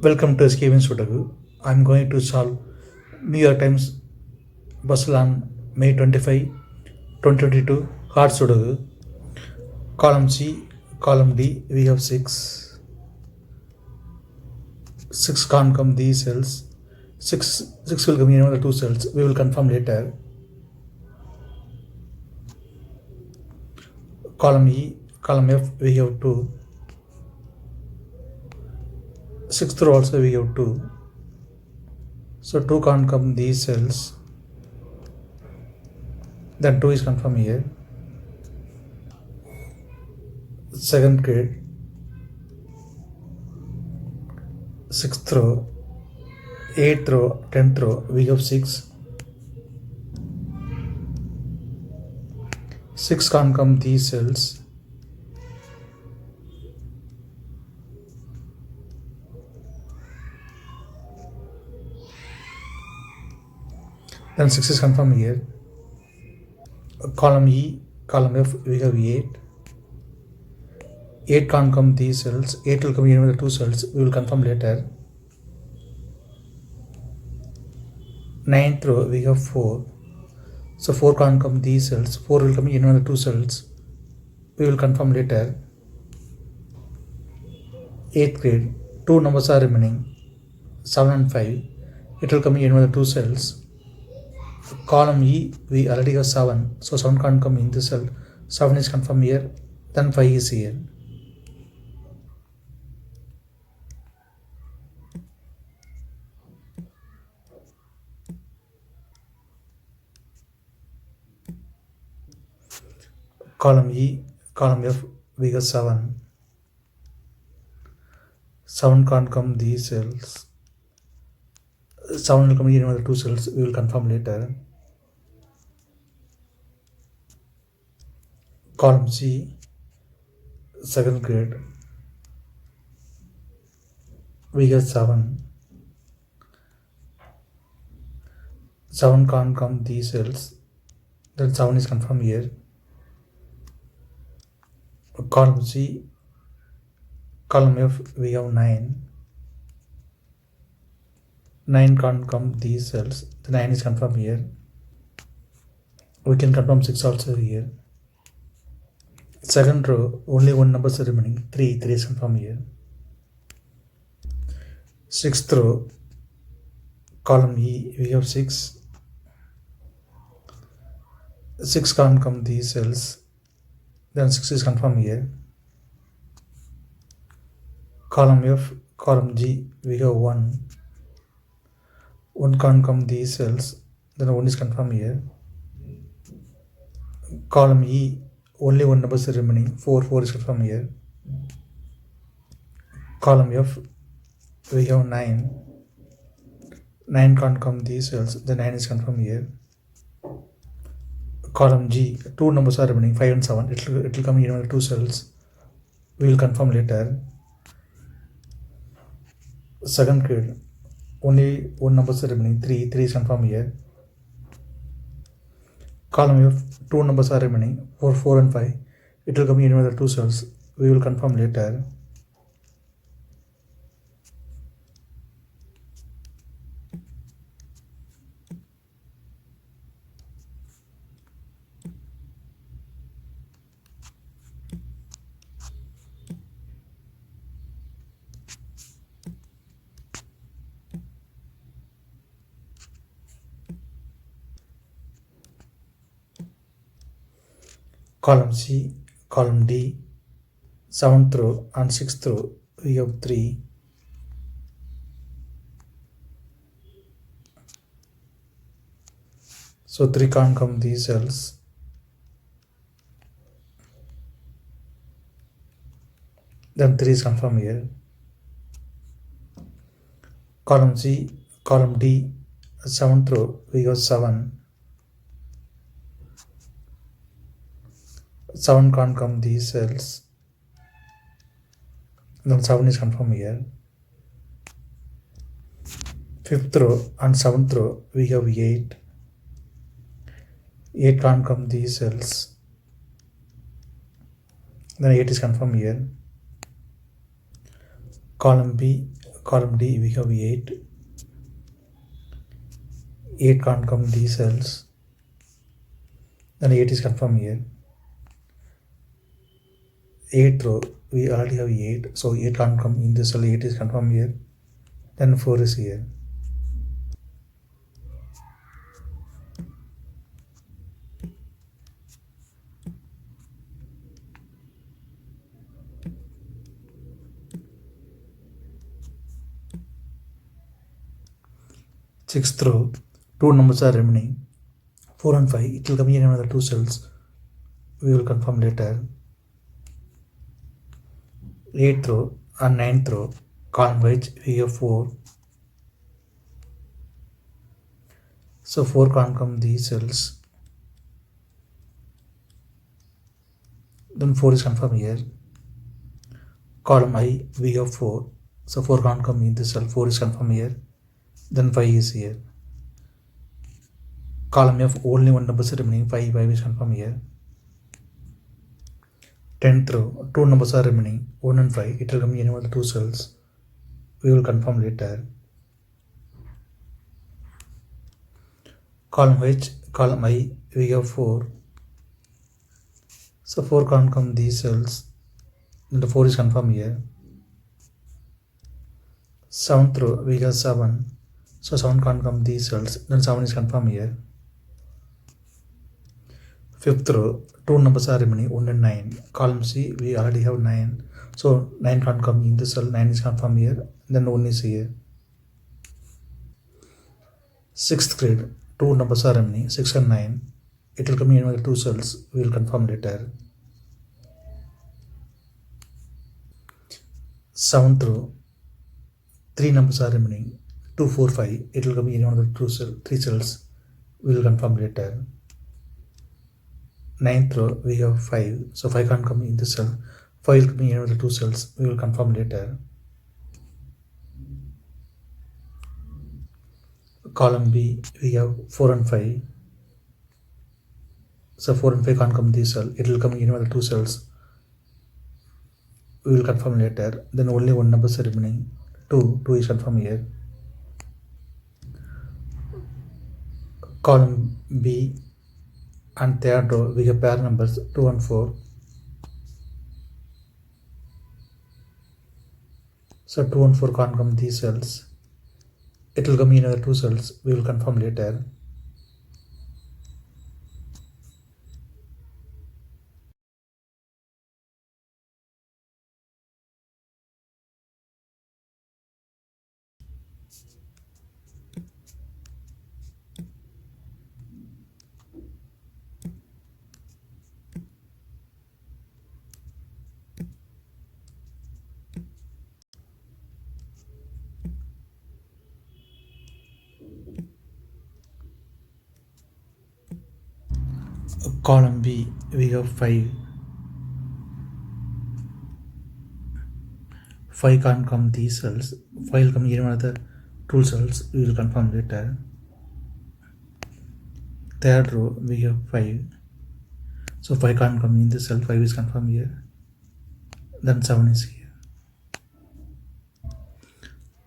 Welcome to SkVm Sudoku. I'm going to solve New York Times Bustle on May 25, 2022 Hard Sudoku. Column C, column D, we have 6. 6 can't come these cells. 6 will come in another 2 cells. We will confirm later. Column E, column F, we have 2. 6th row also we have 2. So 2 can't come these cells. Then 2 is confirmed here. Second grade, 6th row, 8th row, 10th row, we have 6. 6 can't come these cells. Then 6 is confirmed here. Column E, column F, we have 8. 8 can't come these cells. 8 will come in with the 2 cells. We will confirm later. 9th row, we have 4. So 4 can't come these cells. 4 will come in with the 2 cells. We will confirm later. 8th grade, 2 numbers are remaining, 7 and 5. It will come in with the 2 cells. Column E, we already have 7. So 7 can't come in this cell. 7 is confirmed here. Then 5 is here. Column E, column F, we have 7. 7 can't come these cells. 7 will come in another 2 cells. We will confirm later. Column C, second grade, we have 7. 7 can't come these cells. Then 7 is confirmed here. Column C, column F, we have 9. 9 can't come these cells. The 9 is confirmed here. We can confirm 6 also here. Second row, only one number is remaining, 3. 3 is confirmed here. 6th row, column E, we have 6. 6 can't come these cells. Then 6 is confirmed here. Column F, column G, we have 1. 1 can't come these cells. Then 1 is confirmed here. Column E, only one number is remaining, 4. 4 is confirmed here. Column F, we have 9. 9 can't come these cells. The 9 is confirmed here. Column G, 2 numbers are remaining, 5 and 7. It will come in with 2 cells. We will confirm later. Second grade, only one number is remaining, 3. 3 is confirmed here. Column F, 2 numbers are remaining, 4. 4 and 5. It will come in with 2 cells. We will confirm later. Column C, column D, 7th row and 6th row, we have 3. So 3 can't come these cells. Then 3 is confirmed here. Column C, column D, 7th row, we have 7. 7 can't come these cells. Then 7 is confirmed here. 5th row and 7th row, we have 8. 8 can't come these cells. Then 8 is confirmed here. Column B, Column D, we have 8. 8 can't come in these cells. Then 8 is confirmed here. 8th row, we already have 8. So 8 can't come in this cell. 8 is confirmed here. Then 4 is here. Sixth row, 2 numbers are remaining. 4 and 5. It will come in another 2 cells. We will confirm later. 8th row and 9th row, column which we have 4. So 4 can't come these cells. Then 4 is confirmed here. Column I, we have 4. So 4 can't come in this cell. 4 is confirmed here. Then 5 is here. Column F, only one number is remaining. 5 is confirmed here. 10th row, 2 numbers are remaining. 1 and 5. It will come in any of the 2 cells. We will confirm later. Column H, column I, we have 4. So 4 can't come these cells. Then the 4 is confirmed here. 7th row, we have 7. So 7 can't come these cells. Then 7 is confirmed here. 5th row, 2 numbers are remaining. 1 and 9. Column C, we already have 9. So 9 can't come in this cell. 9 is confirmed here. Then 1 is here. 6th grade, 2 numbers are remaining. 6 and 9. It will come in with 2 cells. We will confirm later. 7th row, 3 numbers are remaining. 2, 4, 5. It will come in one of the 3 cells. We will confirm later. 9th row, we have 5. So 5 can't come in this cell. 5 will come in one of the 2 cells. We will confirm later. Column B, we have 4 and 5. So 4 and 5 can't come in this cell. It will come in one of the 2 cells. We will confirm later. Then only one number is remaining. 2 is confirmed here. Column B and third row, we have pair numbers 2 and 4. So 2 and 4 can't come these cells. It will come in another 2 cells. We will confirm later. Column B, we have 5. 5 can't come these cells. 5 will come in another 2 cells. We will confirm later. Third row, we have 5. So 5 can't come in this cell. 5 is confirmed here. Then 7 is here.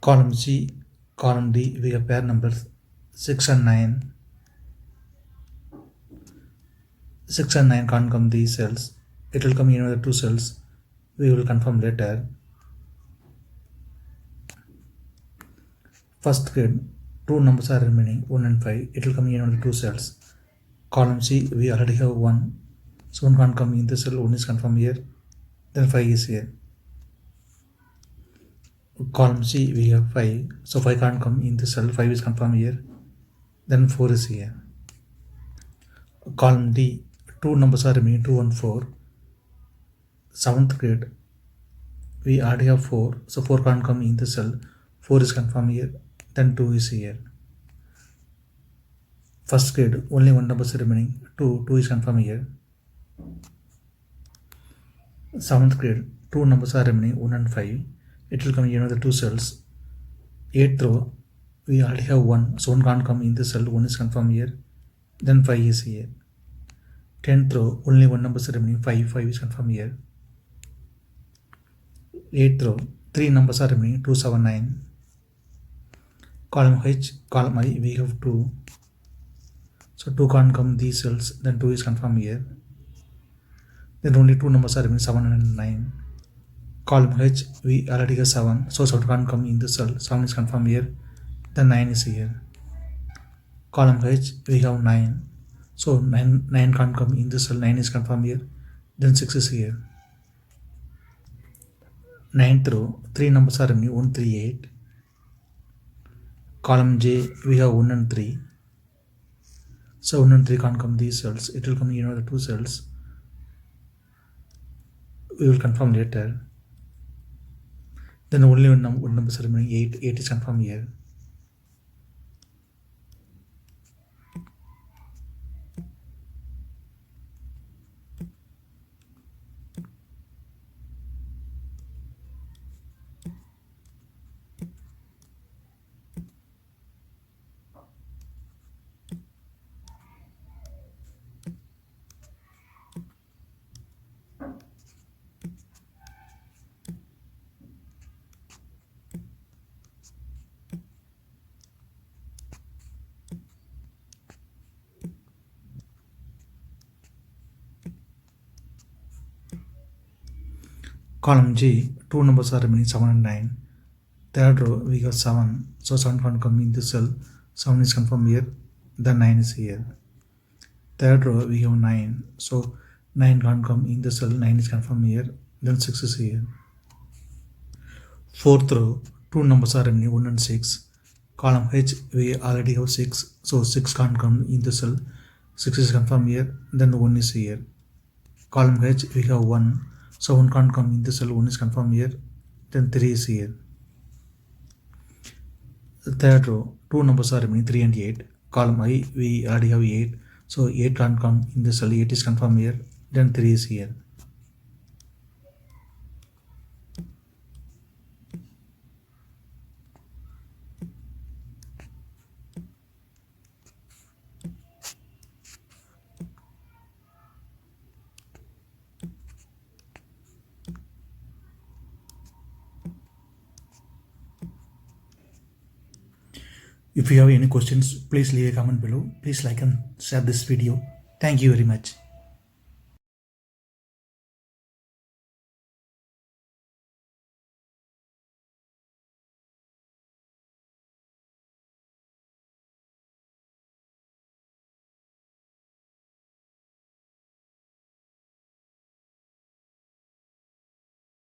Column C, column D, we have pair numbers 6 and 9. 6 and 9 can't come these cells. It will come in another 2 cells. We will confirm later. First grade, 2 numbers are remaining. 1 and 5. It will come in another 2 cells. Column C, we already have 1. So 1 can't come in this cell. 1 is confirmed here. Then 5 is here. Column C, we have 5. So 5 can't come in this cell. 5 is confirmed here. Then 4 is here. Column D, 2 numbers are remaining. 2 and 4. 7th grade, we already have 4. So 4 can't come in the cell. 4 is confirmed here. Then 2 is here. First grade, only 1 number is remaining. 2 is confirmed here. 7th grade, 2 numbers are remaining. 1 and 5. It will come in another 2 cells. 8th row, we already have 1. So 1 can't come in the cell. 1 is confirmed here. Then 5 is here. 10th row, only 1 number is remaining. 5 is confirmed here. 8th row, 3 numbers are remaining. 2, 7, 9. Column H, column I, we have 2. So 2 can't come these cells, then 2 is confirmed here. Then only 2 numbers are remaining, 7 and 9. Column H, we already have 7, so 7 can't come in the cell, 7 is confirmed here, then 9 is here. Column H, we have 9, so 9 can't come in the cell, 9 is confirmed here, then 6 is here. 9th row, 3 numbers are remaining, 1, 3, 8. Column J, we have 1 and 3. So 1 and 3 can't come these cells, it will come in the 2 cells. We will confirm later. Then only one number is remaining, 8. 8 is confirmed here. Column G, 2 numbers are remaining, 7 and 9. Third row, we got 7, so 7 can't come in this cell, 7 is confirmed here, then 9 is here. Third row, we have 9, so 9 can't come in the cell, 9 is confirmed here, then 6 is here. Fourth row, 2 numbers are remaining, 1 and 6. Column H, we already have 6, so 6 can't come in the cell, 6 is confirmed here, then 1 is here. Column H, we have 1, so 1 can't come in the cell, 1 is confirmed here, then 3 is here. Third row, 2 numbers are remaining, 3 and 8. Column I, we already have 8, so 8 can't come in the cell, 8 is confirmed here, then 3 is here. If you have any questions, please leave a comment below. Please like and share this video. Thank you very much.